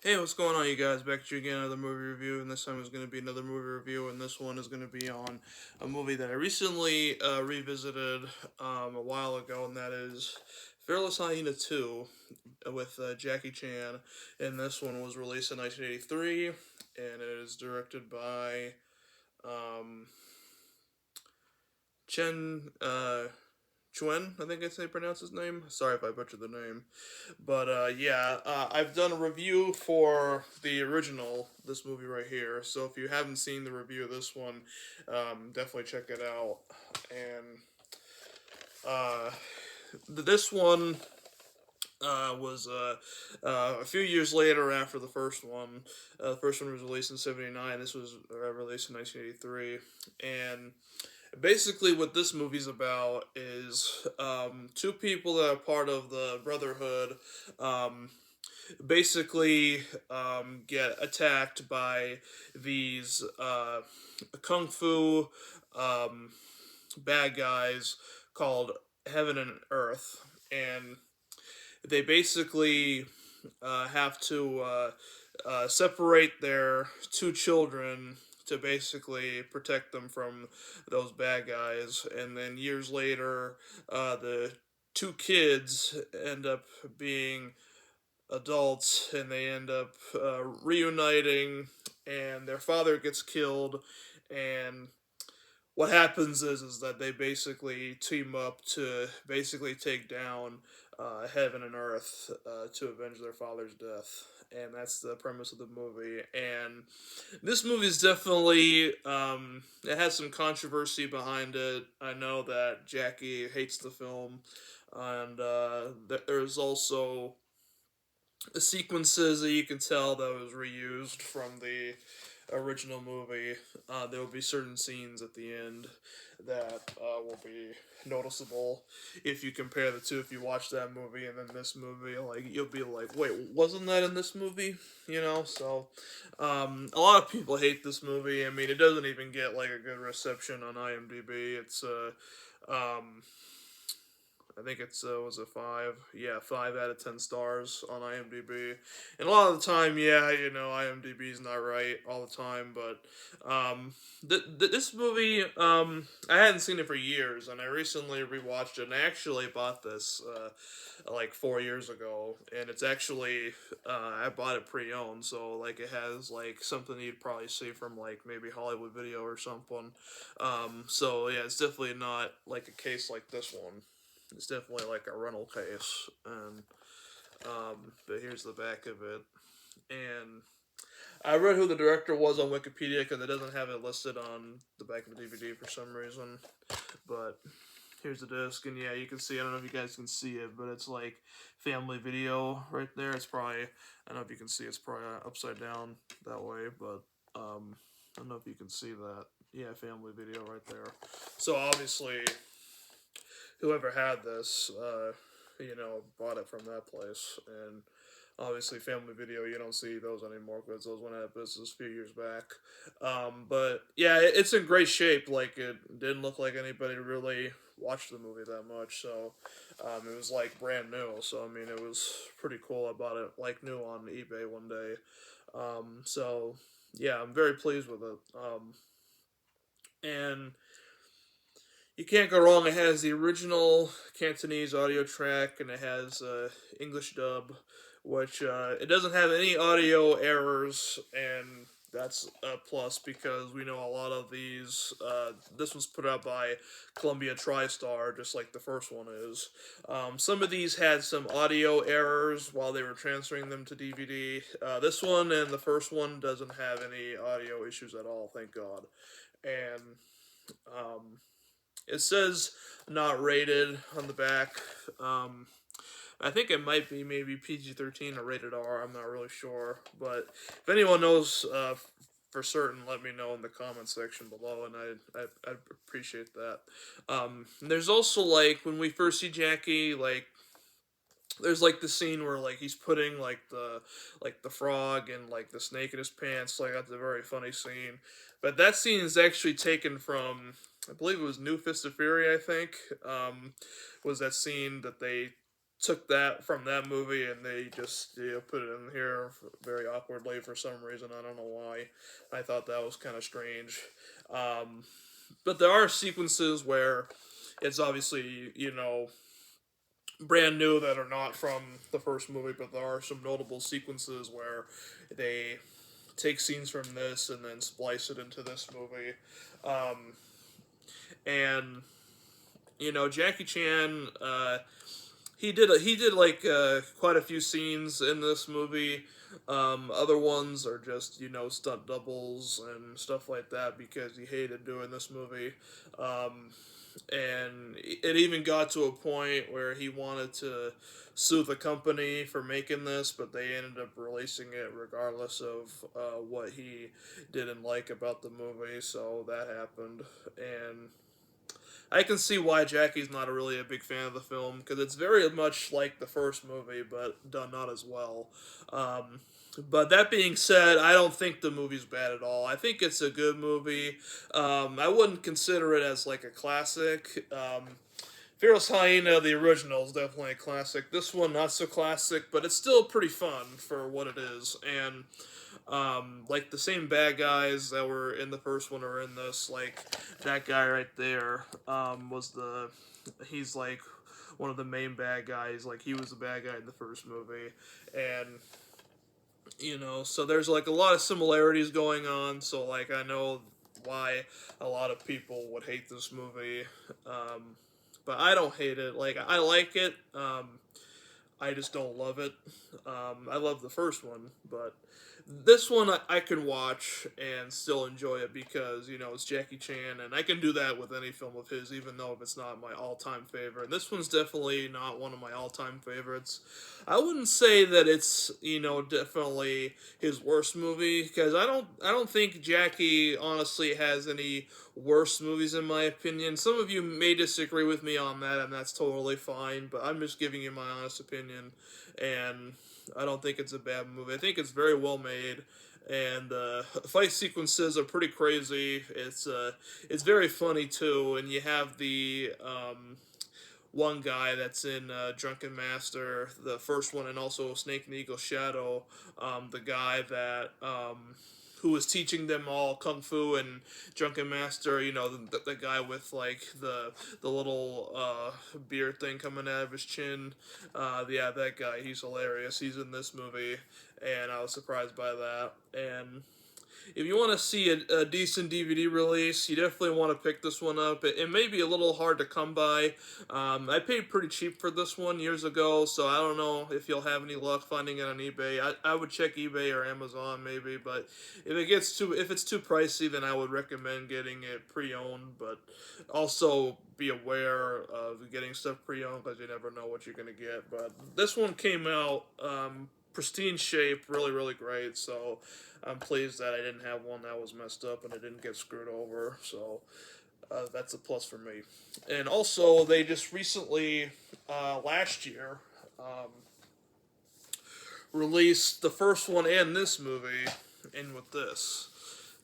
Hey, what's going on, you guys? Back at you again, another movie review, and this time is going to be another movie review, and this one is going to be on a movie that I recently revisited a while ago, and that is Fearless Hyena 2 with Jackie Chan, and this one was released in 1983, and it is directed by um, Chen Chuen, I think that's how you pronounce his name. Sorry if I butchered the name. But yeah, I've done a review for the original, this movie right here. So if you haven't seen the review of this one, definitely check it out. And uh, this one was a few years later after the first one. The first one was released in '79. This was released in 1983. And basically, what this movie's about is two people that are part of the Brotherhood um, basically get attacked by these kung fu um, bad guys called Heaven and Earth, and they basically have to separate their two children to basically protect them from those bad guys. And then years later, the two kids end up being adults and they end up reuniting, and their father gets killed. And what happens is that they basically team up to basically take down heaven and earth to avenge their father's death, and that's the premise of the movie. And this movie is definitely it has some controversy behind it. I know that Jackie hates the film, and there's also sequences that you can tell that was reused from the original movie. There will be certain scenes at the end that will be noticeable if you compare the two. If you watch that movie and then this movie, like you'll be like, "Wait, wasn't that in this movie?" You know. So, a lot of people hate this movie. I mean, it doesn't even get like a good reception on IMDb. It's um, I think it's was a 5. Yeah, 5 out of 10 stars on IMDb. And a lot of the time, yeah, IMDb's not right all the time, but this movie, I hadn't seen it for years, and I recently rewatched it. And I actually bought this like 4 years ago, and it's actually I bought it pre-owned, so like it has like something you'd probably see from like maybe Hollywood Video or something. So yeah, it's definitely not like a case like this one. It's definitely like a rental case, and but here's the back of it. And I read who the director was on Wikipedia because it doesn't have it listed on the back of the DVD for some reason. But here's the disc, and yeah, you can see. I don't know if you guys can see it, but it's like family video right there. It's probably, I don't know if you can see. It's probably upside down that way, but I don't know if you can see that. Yeah, family video right there. So obviously, whoever had this, bought it from that place. And obviously, Family Video, you don't see those anymore because those went out of business a few years back. But yeah, it's in great shape. Like, it didn't look like anybody really watched the movie that much. So it was like brand new. So, I mean, it was pretty cool. I bought it like new on eBay one day. So yeah, I'm very pleased with it. And you can't go wrong. It has the original Cantonese audio track, and it has English dub, which it doesn't have any audio errors, and that's a plus because we know a lot of these. This was put out by Columbia TriStar, just like the first one is. Some of these had some audio errors while they were transferring them to DVD. This one and the first one doesn't have any audio issues at all, thank God. And um, it says not rated on the back. Um, I think it might be maybe PG-13 or rated R. I'm not really sure, but if anyone knows for certain, let me know in the comment section below, and I'd appreciate that. There's also like when we first see Jackie, like there's like the scene where like he's putting like the frog and like the snake in his pants. Like that's a very funny scene, but that scene is actually taken from, I believe it was New Fist of Fury. I think was that scene that they took that from that movie and they just put it in here very awkwardly for some reason. I don't know why. I thought that was kind of strange. Um, but there are sequences where it's obviously brand new that are not from the first movie, but there are some notable sequences where they take scenes from this and then splice it into this movie. Um, and Jackie Chan, he did like quite a few scenes in this movie. Other ones are just stunt doubles and stuff like that because he hated doing this movie. Um, and it even got to a point where he wanted to sue the company for making this, but they ended up releasing it regardless of what he didn't like about the movie. So that happened, and I can see why Jackie's not really a big fan of the film because it's very much like the first movie, but done not as well. Um, but that being said, I don't think the movie's bad at all. I think it's a good movie. I wouldn't consider it as like a classic. Fearless Hyena, the original, is definitely a classic. This one, not so classic, but it's still pretty fun for what it is. And like the same bad guys that were in the first one are in this. Like that guy right there he's like one of the main bad guys. Like he was the bad guy in the first movie, and so there's like a lot of similarities going on. So like I know why a lot of people would hate this movie, but I don't hate it. Like I like it. I just don't love it. I love the first one, but this one I can watch and still enjoy it because it's Jackie Chan, and I can do that with any film of his, even though if it's not my all-time favorite. This one's definitely not one of my all-time favorites. I wouldn't say that it's definitely his worst movie because I don't think Jackie honestly has any worse movies in my opinion. Some of you may disagree with me on that, and that's totally fine. But I'm just giving you my honest opinion, and I don't think it's a bad movie. I think it's very well made, and fight sequences are pretty crazy. It's very funny too, and you have the one guy that's in Drunken Master, the first one, and also Snake and Eagle Shadow, the guy that who was teaching them all kung fu and Drunken Master. The guy with like the little beard thing coming out of his chin. Yeah, that guy. He's hilarious. He's in this movie, and I was surprised by that. And if you want to see a decent DVD release, you definitely want to pick this one up. It may be a little hard to come by. I paid pretty cheap for this one years ago, so I don't know if you'll have any luck finding it on eBay. I would check eBay or Amazon maybe, but if it's too pricey, then I would recommend getting it pre-owned. But also be aware of getting stuff pre-owned because you never know what you're gonna get. But this one came out pristine shape, really really great. So I'm pleased that I didn't have one that was messed up and I didn't get screwed over. So that's a plus for me. And also, they just recently, last year, um, released the first one and this movie in with this.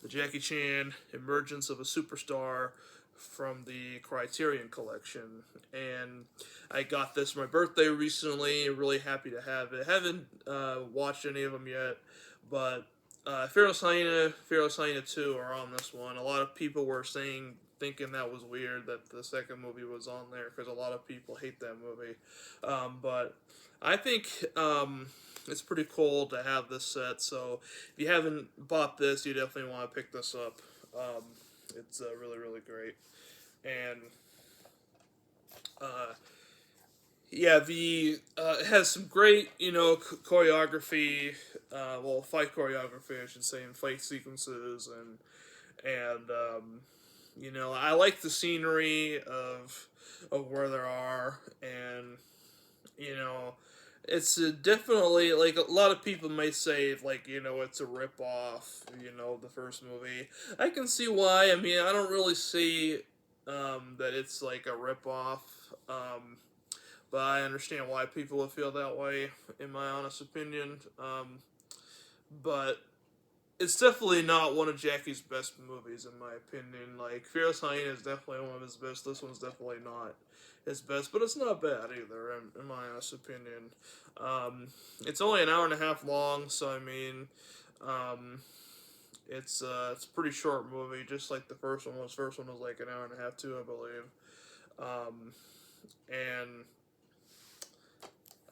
The Jackie Chan Emergence of a Superstar from the Criterion Collection. And I got this for my birthday recently. Really happy to have it. Haven't watched any of them yet, but Fearless Hyena 2 are on this one. A lot of people were thinking that was weird that the second movie was on there because a lot of people hate that movie. But I think it's pretty cool to have this set. So if you haven't bought this, you definitely want to pick this up. It's really really great, and uh, yeah, the it has some great choreography, fight choreography I should say, and fight sequences, and I like the scenery of where there are, and you know it's definitely like a lot of people may say like it's a rip off the first movie. I can see why. I mean, I don't really see that it's like a rip off. But I understand why people would feel that way, in my honest opinion. But it's definitely not one of Jackie's best movies, in my opinion. Like, Fearless Hyena is definitely one of his best. This one's definitely not his best, but it's not bad either, in my honest opinion. It's only an hour and a half long, so I mean, um, it's a pretty short movie, just like the first one was. First one was like an hour and a half too, I believe. Um, and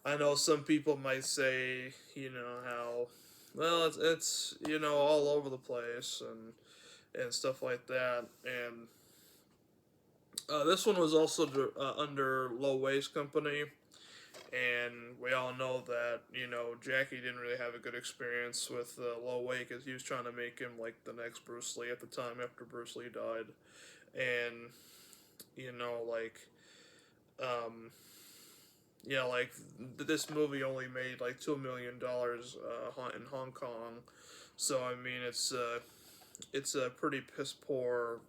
I know some people might say, how well it's all over the place and stuff like that. And this one was also under Low Waste Company, and we all know that Jackie didn't really have a good experience with Low Wake, as he was trying to make him like the next Bruce Lee at the time after Bruce Lee died, and like um, yeah, like this movie only made like $2 million in Hong Kong, so I mean it's a pretty piss poor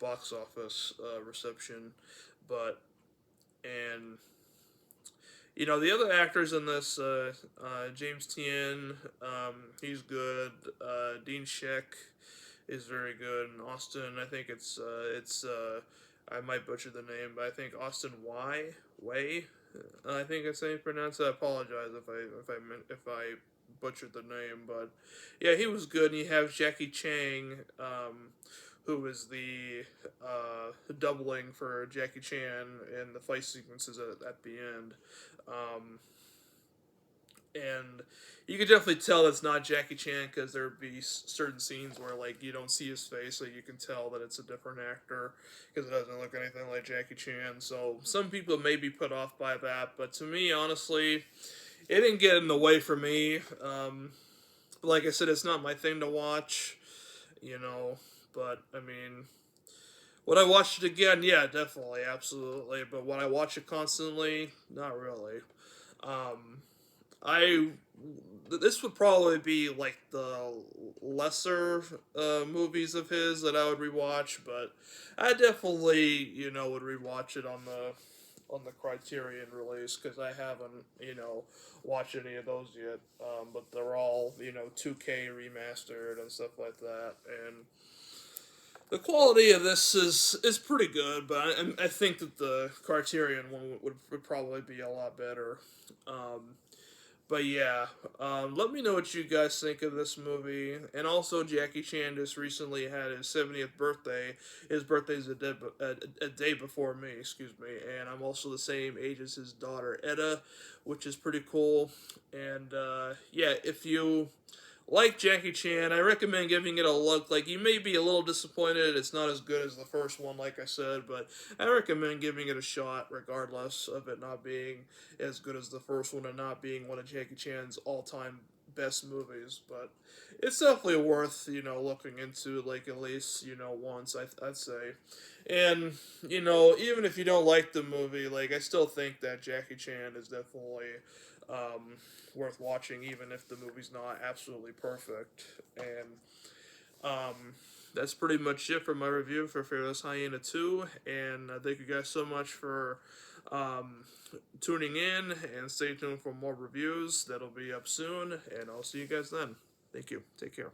box office reception, but and the other actors in this, James Tien, he's good. Dean Sheck is very good. And Austin, I think I might butcher the name, but I think Austin Way. I think it's how you pronounce it. I apologize if I butchered the name, but yeah, he was good. And you have Jackie Chang, who is the doubling for Jackie Chan in the fight sequences at the end. Um, and you can definitely tell it's not Jackie Chan because there would be certain scenes where like you don't see his face, so you can tell that it's a different actor because it doesn't look anything like Jackie Chan. So some people may be put off by that, but to me, honestly, it didn't get in the way for me. Like I said, it's not my thing to watch, you know. But I mean, would I watch it again? Yeah, definitely, absolutely. But would I watch it constantly? Not really. Um, I this would probably be like the lesser movies of his that I would rewatch, but I definitely would rewatch it on the Criterion release because I haven't watched any of those yet. But they're all 2K remastered and stuff like that, and the quality of this is pretty good, but I think that the Criterion one would probably be a lot better. Um, but yeah, let me know what you guys think of this movie. And also, Jackie Chan just recently had his 70th birthday. His birthday's a day before me, excuse me. And I'm also the same age as his daughter, Etta, which is pretty cool. And yeah, if you like Jackie Chan, I recommend giving it a look. Like, you may be a little disappointed it's not as good as the first one, like I said, but I recommend giving it a shot, regardless of it not being as good as the first one and not being one of Jackie Chan's all-time best movies. But it's definitely worth, looking into, like, at least, once, I'd say. And, even if you don't like the movie, like, I still think that Jackie Chan is definitely worth watching, even if the movie's not absolutely perfect. And that's pretty much it for my review for Fearless Hyena 2. And thank you guys so much for um, tuning in, and stay tuned for more reviews. That'll be up soon, and I'll see you guys then. Thank you. Take care.